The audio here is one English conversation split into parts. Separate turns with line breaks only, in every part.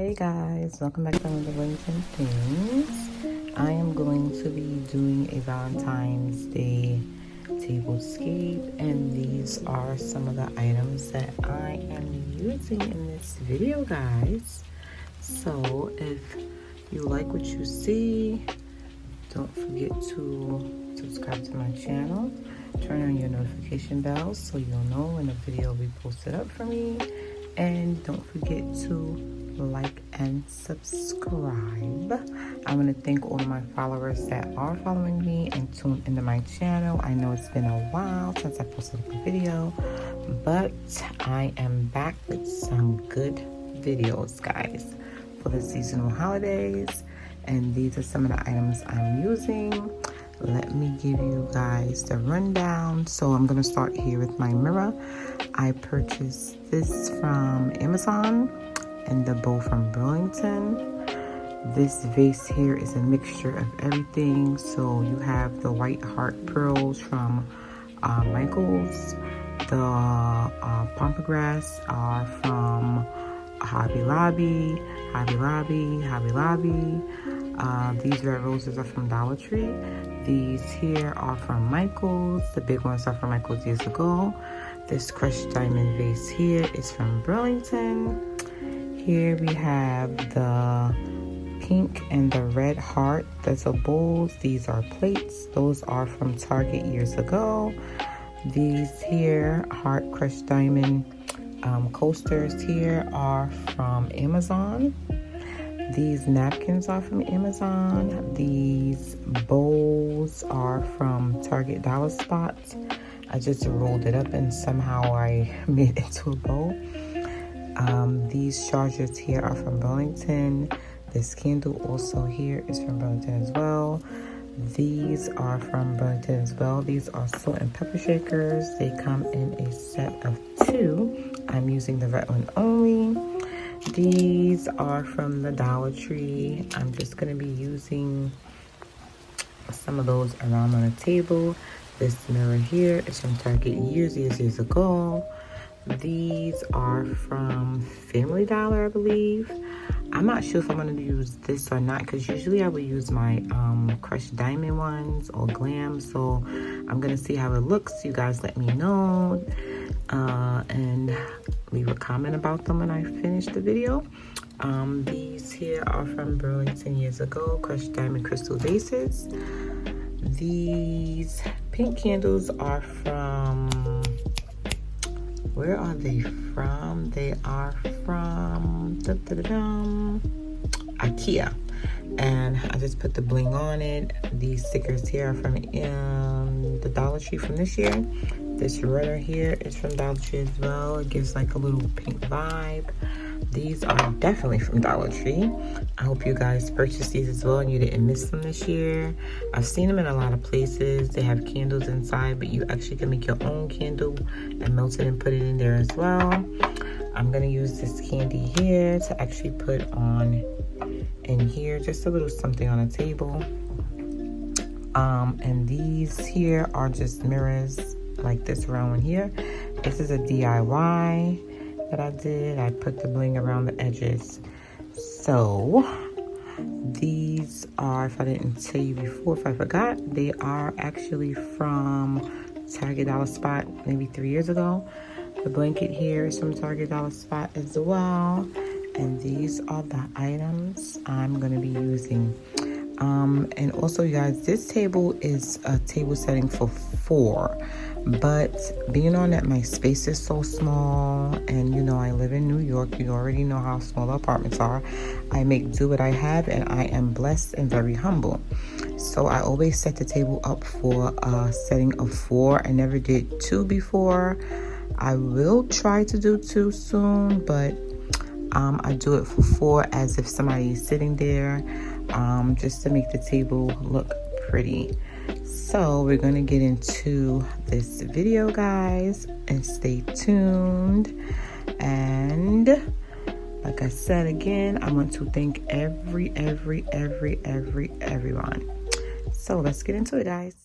Hey guys, welcome back to LindasBlingAndThingsllc Things. I am going to be doing a Valentine's Day tablescape, and these are some of the items that I am using in this video, guys. So if you like what you see, don't forget to subscribe to my channel, turn on your notification bell so you'll know when a video will be posted up for me, and don't forget to like and subscribe. I want to thank all of my followers that are following me and tuned into my channel. I know it's been a while since I posted a video, but I am back with some good videos, guys, for the seasonal holidays. And these are some of the items I'm using. Let me give you guys the rundown. So I'm gonna start here with my mirror. I purchased this from Amazon and the bow from Burlington. This vase here is a mixture of everything. So you have the white heart pearls from Michaels. The pomegranates are from Hobby Lobby. These red roses are from Dollar Tree. These here are from Michaels. The big ones are from Michaels years ago. This crushed diamond vase here is from Burlington. Here we have the pink and the red heart. That's a bowls. These are plates. Those are from Target years ago. These here heart crushed diamond coasters here are from Amazon. These napkins are from Amazon. These bowls are from Target Dollar Spot. I just rolled it up and somehow I made it into a bowl. These chargers here are from Burlington. This candle also here is from Burlington as well. These are from Burlington as well. These are salt and pepper shakers. They come in a set of 2. I'm using the red one only. These are from the Dollar Tree. I'm just going to be using some of those around on the table. This mirror here is from Target years ago. These are from Family Dollar, I believe. I'm not sure if I'm going to use this or not, because usually I would use my crushed diamond ones or Glam. So I'm going to see how it looks. You guys let me know. And leave a comment about them when I finish the video. These here are from Burlington years ago, crushed diamond crystal vases. These pink candles are from, where are they from? They are from IKEA. And I just put the bling on it. These stickers here are from the Dollar Tree from this year. This runner here is from Dollar Tree as well. It gives like a little pink vibe. These are definitely from Dollar Tree. I hope you guys purchased these as well and you didn't miss them this year. I've seen them in a lot of places. They have candles inside, but you actually can make your own candle and melt it and put it in there as well. I'm gonna use this candy here to actually put on in here, just a little something on a table. And these here are just mirrors like this round one here. This is a DIY that I did. I put the bling around the edges. So these are, if I didn't tell you before, if I forgot, they are actually from Target Dollar Spot maybe 3 years ago. The blanket here is from Target Dollar Spot as well. And these are the items I'm going to be using. And also, you guys, this table is a table setting for 4. But being on that my space is so small, and you know I live in New York, you already know how small the apartments are. I make do what I have, and I am blessed and very humble. So I always set the table up for a setting of 4. I never did 2 before. I will try to do 2 soon, but I do it for 4 as if somebody is sitting there, just to make the table look pretty. So we're going to get into this video, guys, and stay tuned. And like I said again, I want to thank everyone. So let's get into it, guys.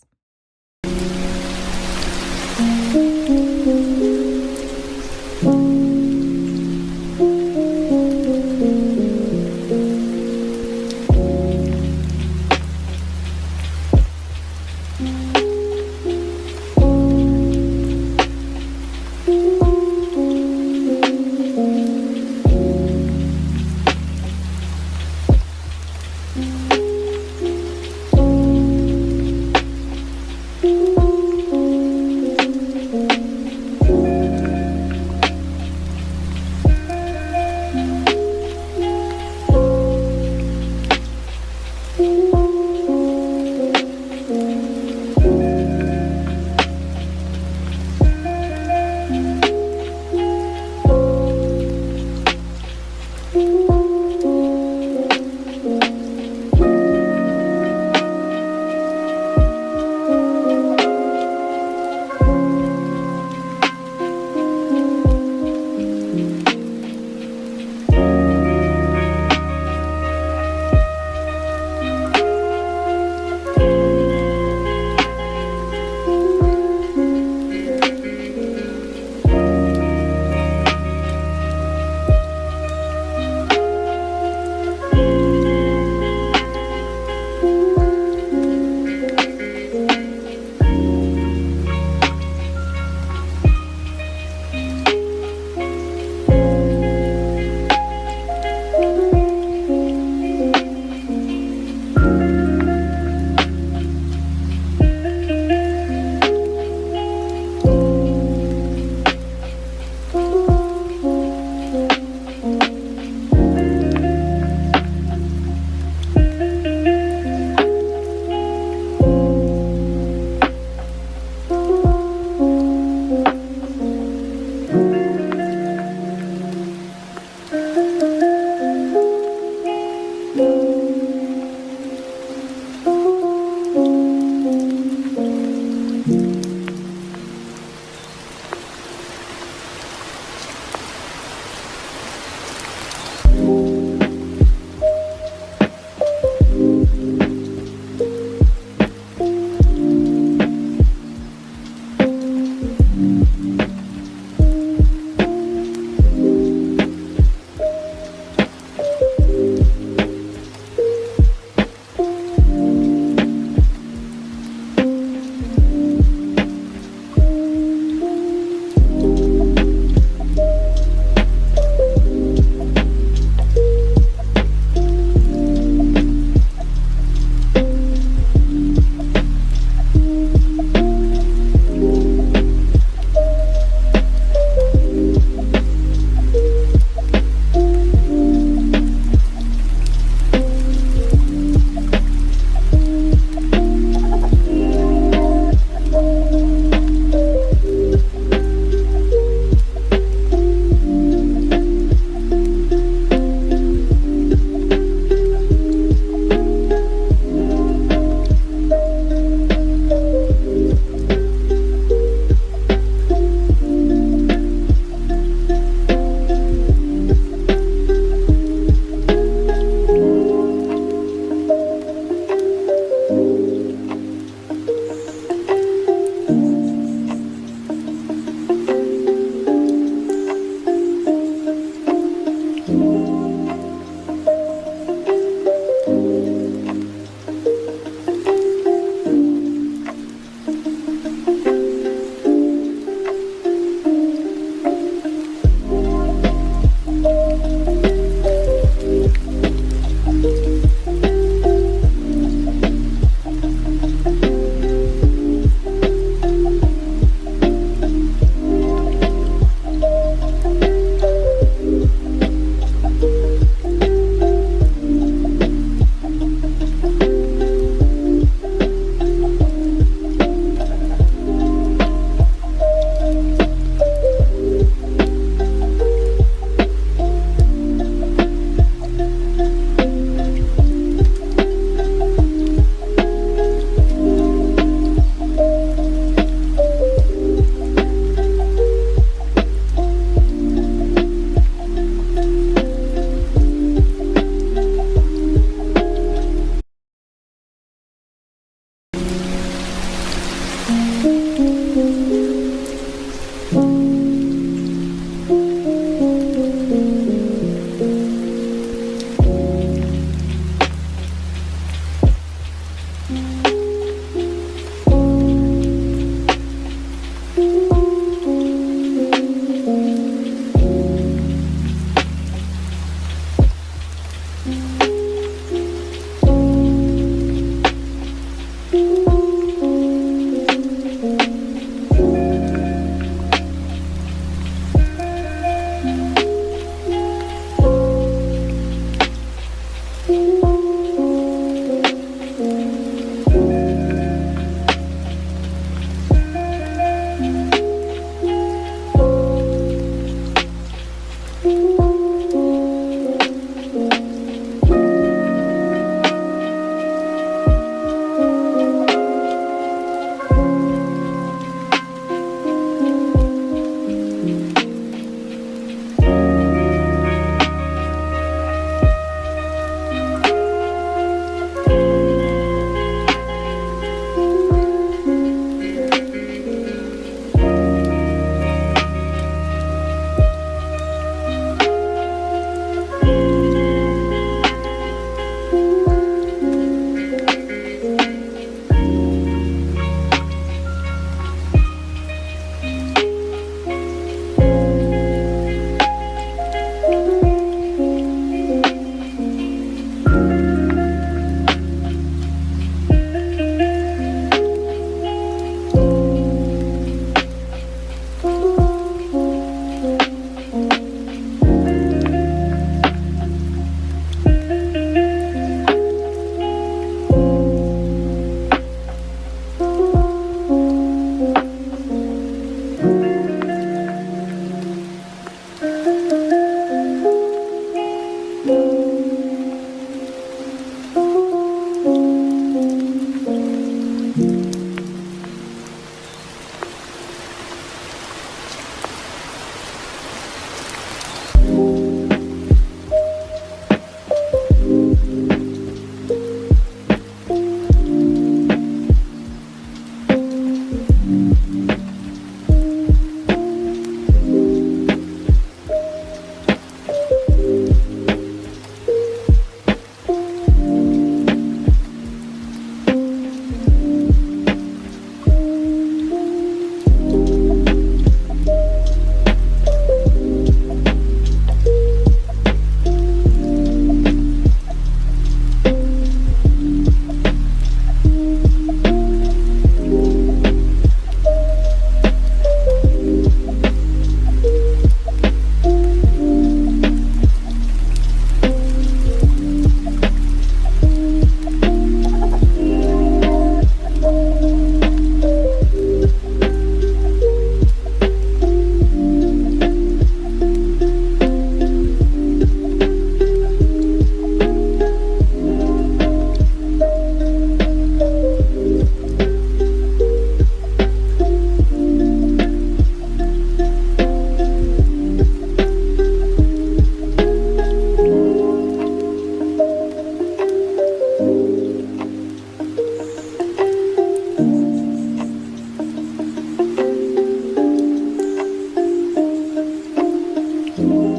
Bye.